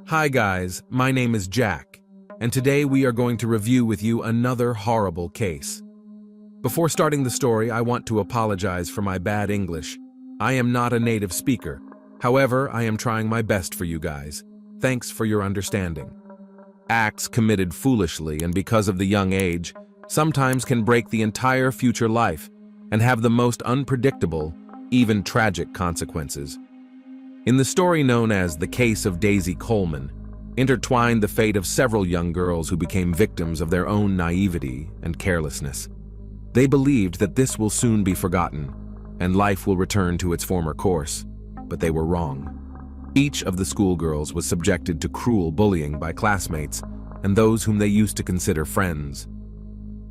Hi guys, my name is Jack, and today we are going to review with you another horrible case. Before starting the story, I want to apologize for my bad English. I am not a native speaker. However, I am trying my best for you guys. Thanks for your understanding. Acts committed foolishly and because of the young age sometimes can break the entire future life and have the most unpredictable, even tragic consequences. In the story known as The Case of Daisy Coleman, intertwined the fate of several young girls who became victims of their own naivety and carelessness. They believed that this will soon be forgotten, and life will return to its former course, but they were wrong. Each of the schoolgirls was subjected to cruel bullying by classmates and those whom they used to consider friends.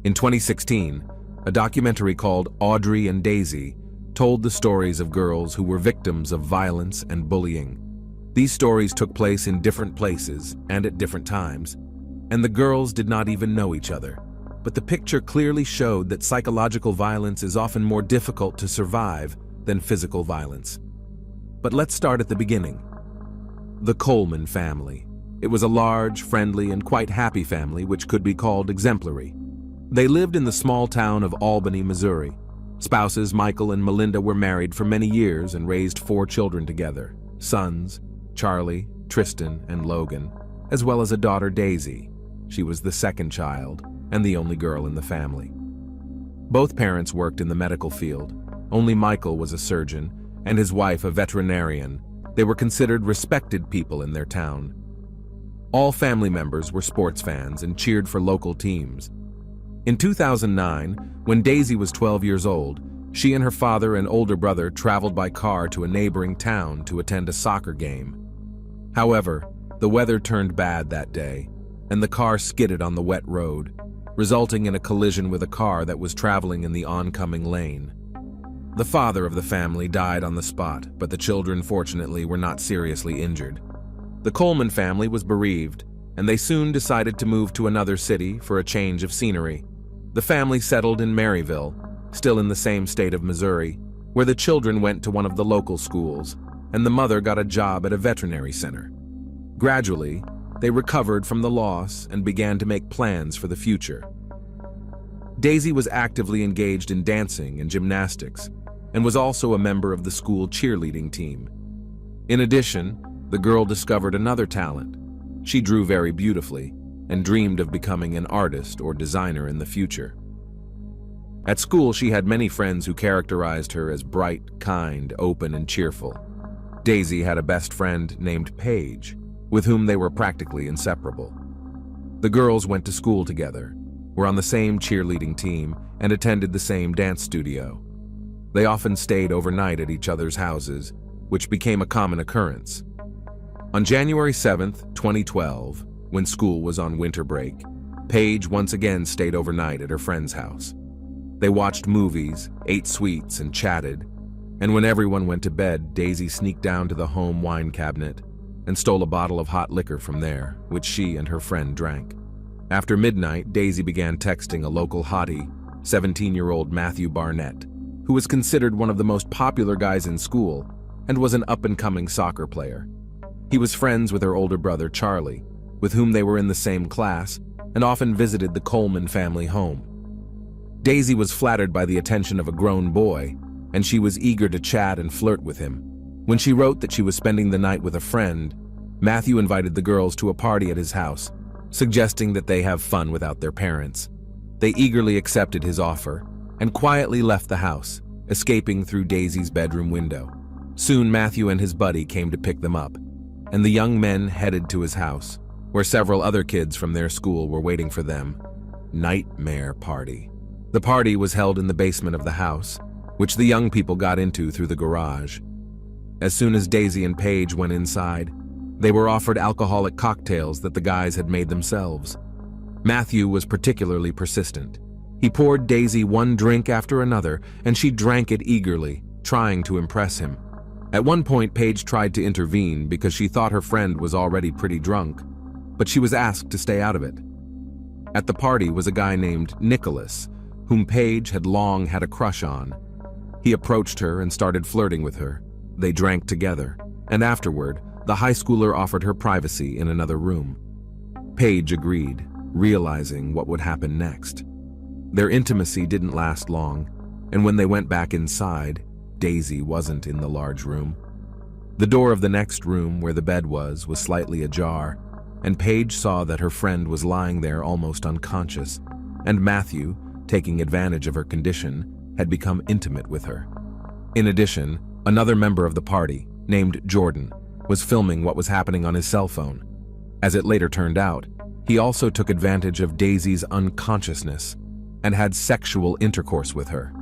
In 2016, a documentary called Audrey and Daisy told the stories of girls who were victims of violence and bullying. These stories took place in different places and at different times, and the girls did not even know each other. But the picture clearly showed that psychological violence is often more difficult to survive than physical violence. But let's start at the beginning. The Coleman family. It was a large, friendly, and quite happy family which could be called exemplary. They lived in the small town of Albany, Missouri. Spouses Michael and Melinda were married for many years and raised 4 children together, sons, Charlie, Tristan, and Logan, as well as a daughter, Daisy. She was the second child and the only girl in the family. Both parents worked in the medical field. Only Michael was a surgeon and his wife a veterinarian. They were considered respected people in their town. All family members were sports fans and cheered for local teams. In 2009, when Daisy was 12 years old, she and her father and older brother traveled by car to a neighboring town to attend a soccer game. However, the weather turned bad that day, and the car skidded on the wet road, resulting in a collision with a car that was traveling in the oncoming lane. The father of the family died on the spot, but the children fortunately were not seriously injured. The Coleman family was bereaved, and they soon decided to move to another city for a change of scenery. The family settled in Maryville, still in the same state of Missouri, where the children went to one of the local schools, and the mother got a job at a veterinary center. Gradually, they recovered from the loss and began to make plans for the future. Daisy was actively engaged in dancing and gymnastics, and was also a member of the school cheerleading team. In addition, the girl discovered another talent. She drew very beautifully and dreamed of becoming an artist or designer in the future. At school, she had many friends who characterized her as bright, kind, open, and cheerful. Daisy had a best friend named Paige, with whom they were practically inseparable. The girls went to school together, were on the same cheerleading team, and attended the same dance studio. They often stayed overnight at each other's houses, which became a common occurrence. On January 7th, 2012, when school was on winter break, Paige once again stayed overnight at her friend's house. They watched movies, ate sweets, and chatted, and when everyone went to bed, Daisy sneaked down to the home wine cabinet and stole a bottle of hot liquor from there, which she and her friend drank. After midnight, Daisy began texting a local hottie, 17-year-old Matthew Barnett, who was considered one of the most popular guys in school and was an up-and-coming soccer player. He was friends with her older brother, Charlie, with whom they were in the same class and often visited the Coleman family home. Daisy was flattered by the attention of a grown boy, and she was eager to chat and flirt with him. When she wrote that she was spending the night with a friend, Matthew invited the girls to a party at his house, suggesting that they have fun without their parents. They eagerly accepted his offer and quietly left the house, escaping through Daisy's bedroom window. Soon Matthew and his buddy came to pick them up, and the young men headed to his house, where several other kids from their school were waiting for them. Nightmare party. The party was held in the basement of the house, which the young people got into through the garage. As soon as Daisy and Paige went inside, they were offered alcoholic cocktails that the guys had made themselves. Matthew was particularly persistent. He poured Daisy one drink after another, and she drank it eagerly, trying to impress him. At one point, Paige tried to intervene because she thought her friend was already pretty drunk, but she was asked to stay out of it. At the party was a guy named Nicholas, whom Paige had long had a crush on. He approached her and started flirting with her. They drank together, and afterward, the high schooler offered her privacy in another room. Paige agreed, realizing what would happen next. Their intimacy didn't last long, and when they went back inside, Daisy wasn't in the large room. The door of the next room where the bed was slightly ajar, and Paige saw that her friend was lying there almost unconscious, and Matthew, taking advantage of her condition, had become intimate with her. In addition, another member of the party, named Jordan, was filming what was happening on his cell phone. As it later turned out, he also took advantage of Daisy's unconsciousness and had sexual intercourse with her.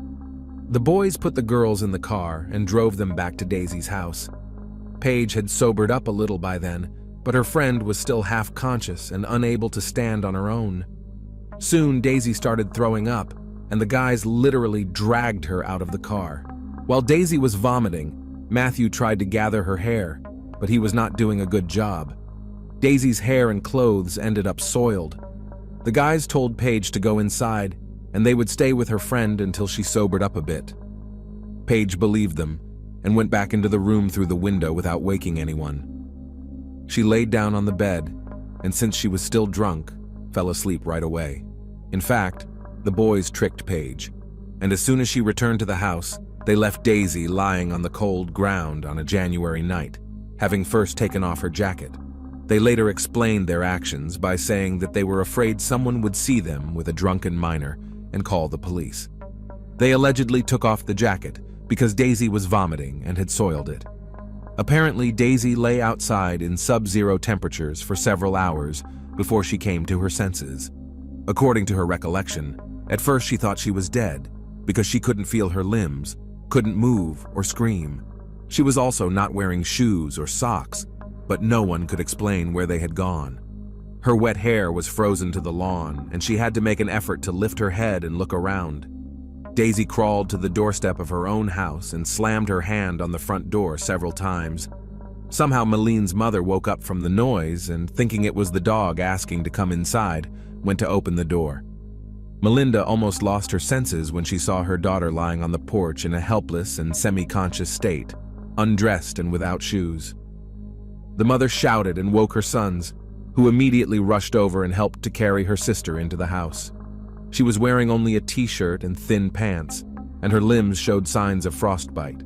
The boys put the girls in the car and drove them back to Daisy's house. Paige had sobered up a little by then, but her friend was still half conscious and unable to stand on her own. Soon, Daisy started throwing up, and the guys literally dragged her out of the car. While Daisy was vomiting, Matthew tried to gather her hair, but he was not doing a good job. Daisy's hair and clothes ended up soiled. The guys told Paige to go inside, and they would stay with her friend until she sobered up a bit. Paige believed them and went back into the room through the window without waking anyone. She laid down on the bed, and since she was still drunk, fell asleep right away. In fact, the boys tricked Paige, and as soon as she returned to the house, they left Daisy lying on the cold ground on a January night, having first taken off her jacket. They later explained their actions by saying that they were afraid someone would see them with a drunken minor and call the police. They allegedly took off the jacket because Daisy was vomiting and had soiled it. Apparently, Daisy lay outside in sub-zero temperatures for several hours before she came to her senses. According to her recollection, at first she thought she was dead because she couldn't feel her limbs, couldn't move or scream. She was also not wearing shoes or socks, but no one could explain where they had gone. Her wet hair was frozen to the lawn, and she had to make an effort to lift her head and look around. Daisy crawled to the doorstep of her own house and slammed her hand on the front door several times. Somehow Maline's mother woke up from the noise and, thinking it was the dog asking to come inside, went to open the door. Melinda almost lost her senses when she saw her daughter lying on the porch in a helpless and semi-conscious state, undressed and without shoes. The mother shouted and woke her sons, who immediately rushed over and helped to carry her sister into the house. She was wearing only a t-shirt and thin pants, and her limbs showed signs of frostbite.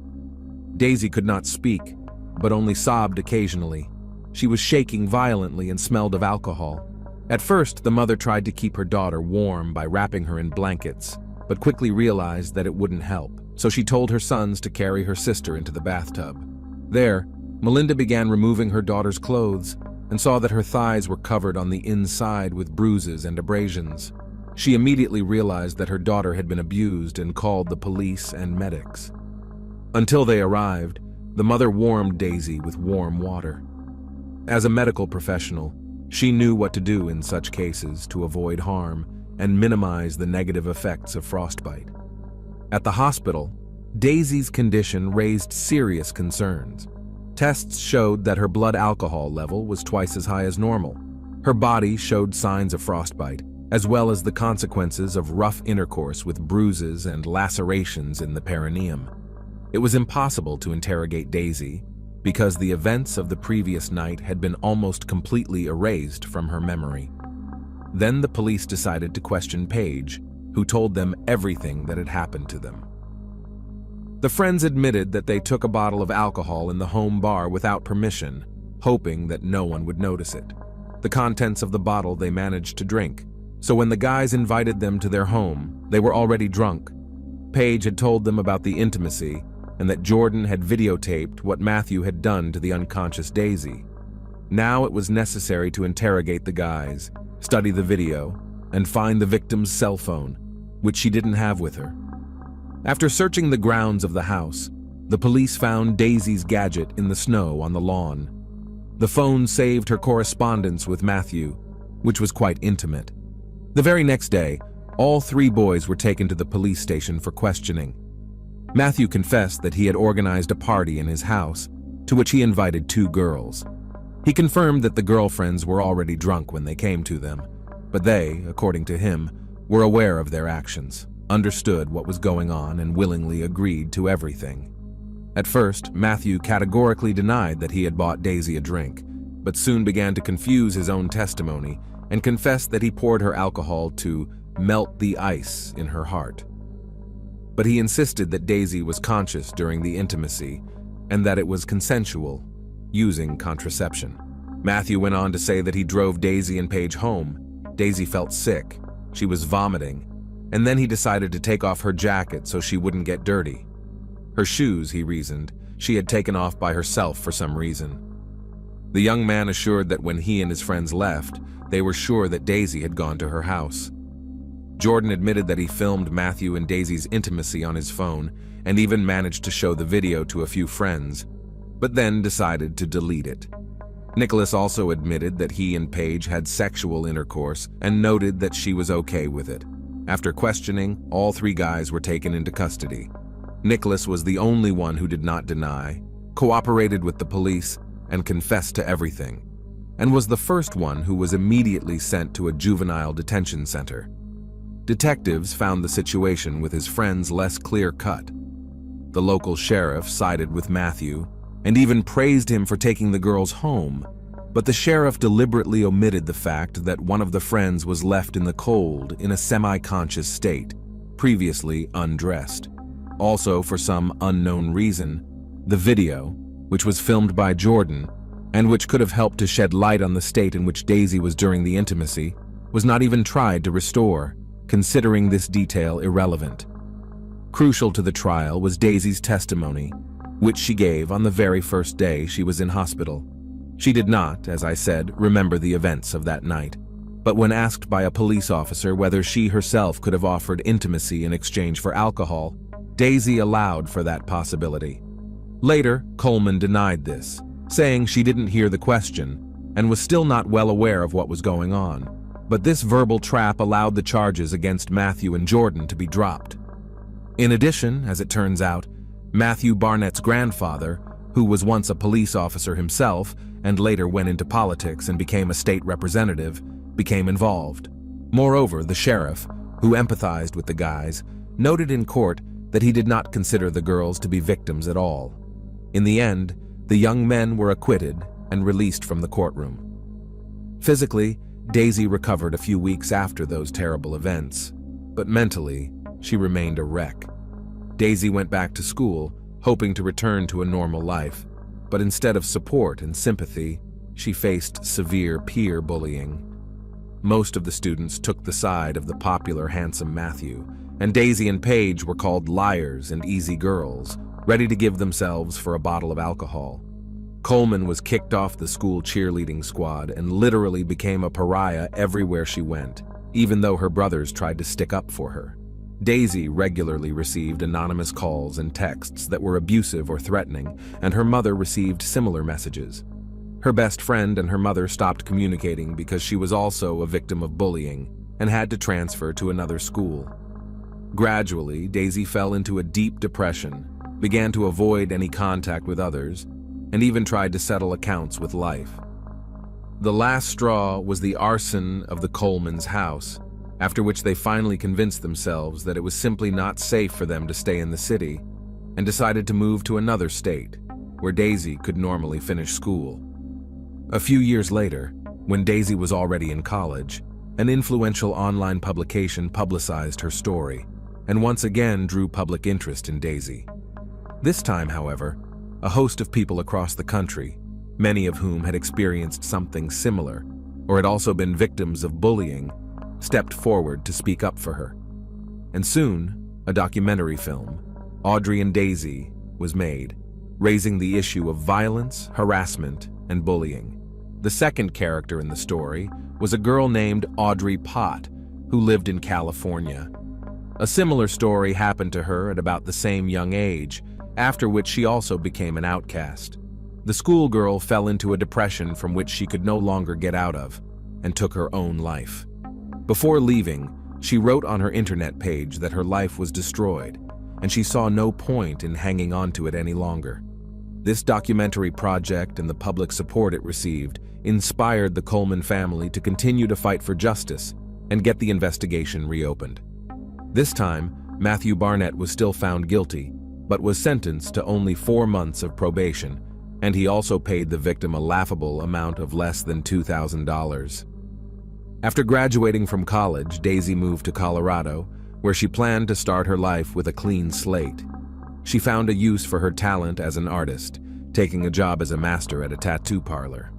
Daisy could not speak, but only sobbed occasionally. She was shaking violently and smelled of alcohol. At first, the mother tried to keep her daughter warm by wrapping her in blankets, but quickly realized that it wouldn't help, so she told her sons to carry her sister into the bathtub. There, Melinda began removing her daughter's clothes and saw that her thighs were covered on the inside with bruises and abrasions. She immediately realized that her daughter had been abused and called the police and medics. Until they arrived, the mother warmed Daisy with warm water. As a medical professional, she knew what to do in such cases to avoid harm and minimize the negative effects of frostbite. At the hospital, Daisy's condition raised serious concerns. Tests showed that her blood alcohol level was twice as high as normal. Her body showed signs of frostbite, as well as the consequences of rough intercourse with bruises and lacerations in the perineum. It was impossible to interrogate Daisy because the events of the previous night had been almost completely erased from her memory. Then the police decided to question Paige, who told them everything that had happened to them. The friends admitted that they took a bottle of alcohol in the home bar without permission, hoping that no one would notice it. The contents of the bottle they managed to drink, so when the guys invited them to their home, they were already drunk. Paige had told them about the intimacy and that Jordan had videotaped what Matthew had done to the unconscious Daisy. Now it was necessary to interrogate the guys, study the video, and find the victim's cell phone, which she didn't have with her. After searching the grounds of the house, the police found Daisy's gadget in the snow on the lawn. The phone saved her correspondence with Matthew, which was quite intimate. The very next day, all three boys were taken to the police station for questioning. Matthew confessed that he had organized a party in his house, to which he invited two girls. He confirmed that the girlfriends were already drunk when they came to them, but they, according to him, were aware of their actions, understood what was going on and willingly agreed to everything. At first, Matthew categorically denied that he had bought Daisy a drink, but soon began to confuse his own testimony and confessed that he poured her alcohol to melt the ice in her heart. But he insisted that Daisy was conscious during the intimacy and that it was consensual, using contraception. Matthew went on to say that he drove Daisy and Paige home. Daisy felt sick, she was vomiting, and then he decided to take off her jacket so she wouldn't get dirty. Her shoes, he reasoned, she had taken off by herself for some reason. The young man assured that when he and his friends left, they were sure that Daisy had gone to her house. Jordan admitted that he filmed Matthew and Daisy's intimacy on his phone and even managed to show the video to a few friends, but then decided to delete it. Nicholas also admitted that he and Paige had sexual intercourse and noted that she was okay with it. After questioning, all three guys were taken into custody. Nicholas was the only one who did not deny, cooperated with the police, and confessed to everything, and was the first one who was immediately sent to a juvenile detention center. Detectives found the situation with his friends less clear-cut. The local sheriff sided with Matthew and even praised him for taking the girls home, but the sheriff deliberately omitted the fact that one of the friends was left in the cold in a semi-conscious state, previously undressed. Also, for some unknown reason, the video, which was filmed by Jordan, and which could have helped to shed light on the state in which Daisy was during the intimacy, was not even tried to restore, considering this detail irrelevant. Crucial to the trial was Daisy's testimony, which she gave on the very first day she was in hospital. She did not, as I said, remember the events of that night, but when asked by a police officer whether she herself could have offered intimacy in exchange for alcohol, Daisy allowed for that possibility. Later, Coleman denied this, saying she didn't hear the question and was still not well aware of what was going on. But this verbal trap allowed the charges against Matthew and Jordan to be dropped. In addition, as it turns out, Matthew Barnett's grandfather, who was once a police officer himself and later went into politics and became a state representative, became involved. Moreover, the sheriff, who empathized with the guys, noted in court that he did not consider the girls to be victims at all. In the end, the young men were acquitted and released from the courtroom. Physically, Daisy recovered a few weeks after those terrible events, but mentally, she remained a wreck. Daisy went back to school, hoping to return to a normal life, but instead of support and sympathy, she faced severe peer bullying. Most of the students took the side of the popular handsome Matthew, and Daisy and Paige were called liars and easy girls, ready to give themselves for a bottle of alcohol. Coleman was kicked off the school cheerleading squad and literally became a pariah everywhere she went, even though her brothers tried to stick up for her. Daisy regularly received anonymous calls and texts that were abusive or threatening, and her mother received similar messages. Her best friend and her mother stopped communicating because she was also a victim of bullying and had to transfer to another school. Gradually, Daisy fell into a deep depression, began to avoid any contact with others, and even tried to settle accounts with life. The last straw was the arson of the Coleman's house, after which they finally convinced themselves that it was simply not safe for them to stay in the city, and decided to move to another state, where Daisy could normally finish school. A few years later, when Daisy was already in college, an influential online publication publicized her story, and once again drew public interest in Daisy. This time, however, a host of people across the country, many of whom had experienced something similar, or had also been victims of bullying, stepped forward to speak up for her. And soon, a documentary film, Audrey and Daisy, was made, raising the issue of violence, harassment, and bullying. The second character in the story was a girl named Audrey Pott, who lived in California. A similar story happened to her at about the same young age, after which she also became an outcast. The schoolgirl fell into a depression from which she could no longer get out of, and took her own life. Before leaving, she wrote on her internet page that her life was destroyed, and she saw no point in hanging on to it any longer. This documentary project and the public support it received inspired the Coleman family to continue to fight for justice and get the investigation reopened. This time, Matthew Barnett was still found guilty, but was sentenced to only 4 months of probation, and he also paid the victim a laughable amount of less than $2,000. After graduating from college, Daisy moved to Colorado, where she planned to start her life with a clean slate. She found a use for her talent as an artist, taking a job as a master at a tattoo parlor.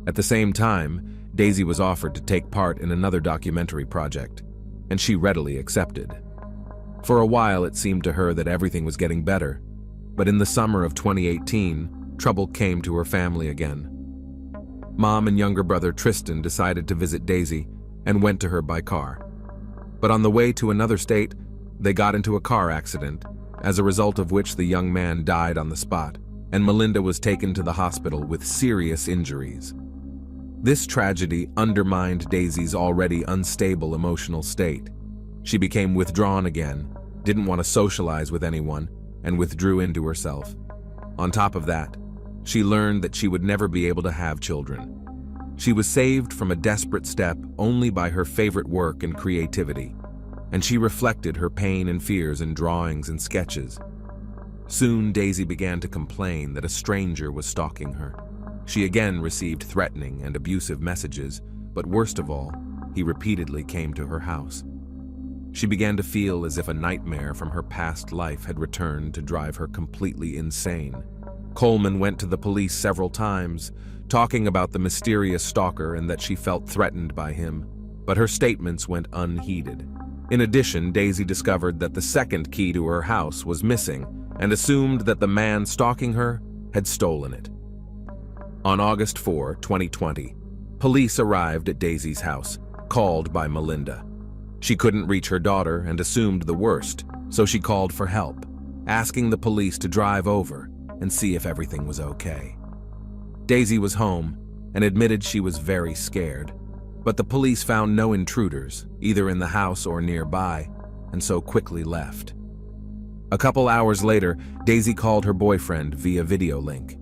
At the same time, Daisy was offered to take part in another documentary project, and she readily accepted. For a while, it seemed to her that everything was getting better, but in the summer of 2018, trouble came to her family again. Mom and younger brother Tristan decided to visit Daisy and went to her by car. But on the way to another state, they got into a car accident, as a result of which the young man died on the spot, and Melinda was taken to the hospital with serious injuries. This tragedy undermined Daisy's already unstable emotional state. She became withdrawn again, didn't want to socialize with anyone, and withdrew into herself. On top of that, she learned that she would never be able to have children. She was saved from a desperate step only by her favorite work and creativity, and she reflected her pain and fears in drawings and sketches. Soon, Daisy began to complain that a stranger was stalking her. She again received threatening and abusive messages, but worst of all, he repeatedly came to her house. She began to feel as if a nightmare from her past life had returned to drive her completely insane. Coleman went to the police several times, talking about the mysterious stalker and that she felt threatened by him, but her statements went unheeded. In addition, Daisy discovered that the second key to her house was missing and assumed that the man stalking her had stolen it. On August 4, 2020, police arrived at Daisy's house, called by Melinda. She couldn't reach her daughter and assumed the worst, so she called for help, asking the police to drive over and see if everything was okay. Daisy was home and admitted she was very scared, but the police found no intruders, either in the house or nearby, and so quickly left. A couple hours later, Daisy called her boyfriend via video link.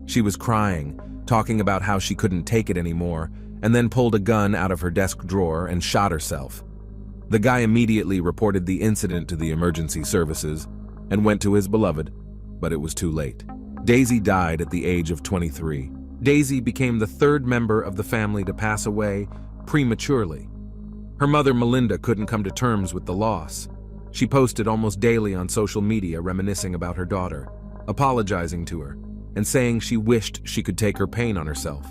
She was crying, talking about how she couldn't take it anymore, and then pulled a gun out of her desk drawer and shot herself. The guy immediately reported the incident to the emergency services and went to his beloved, but it was too late. Daisy died at the age of 23. Daisy became the third member of the family to pass away prematurely. Her mother, Melinda, couldn't come to terms with the loss. She posted almost daily on social media reminiscing about her daughter, apologizing to her, and saying she wished she could take her pain on herself.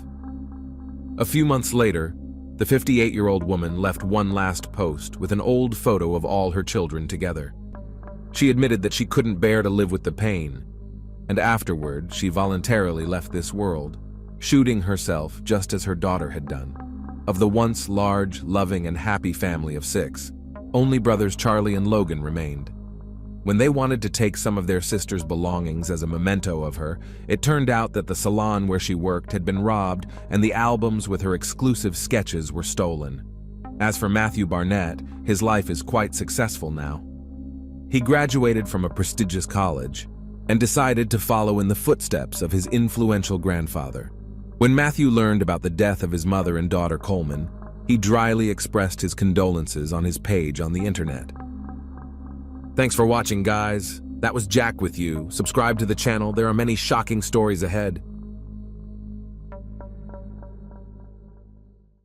A few months later, the 58-year-old woman left one last post with an old photo of all her children together. She admitted that she couldn't bear to live with the pain, and afterward she voluntarily left this world, shooting herself just as her daughter had done. Of the once large, loving, and happy family of 6, only brothers Charlie and Logan remained. When they wanted to take some of their sister's belongings as a memento of her, it turned out that the salon where she worked had been robbed and the albums with her exclusive sketches were stolen. As for Matthew Barnett, his life is quite successful now. He graduated from a prestigious college and decided to follow in the footsteps of his influential grandfather. When Matthew learned about the death of his mother and daughter Coleman, he dryly expressed his condolences on his page on the internet. Thanks for watching, guys. That was Jack with you. Subscribe to the channel. There are many shocking stories ahead.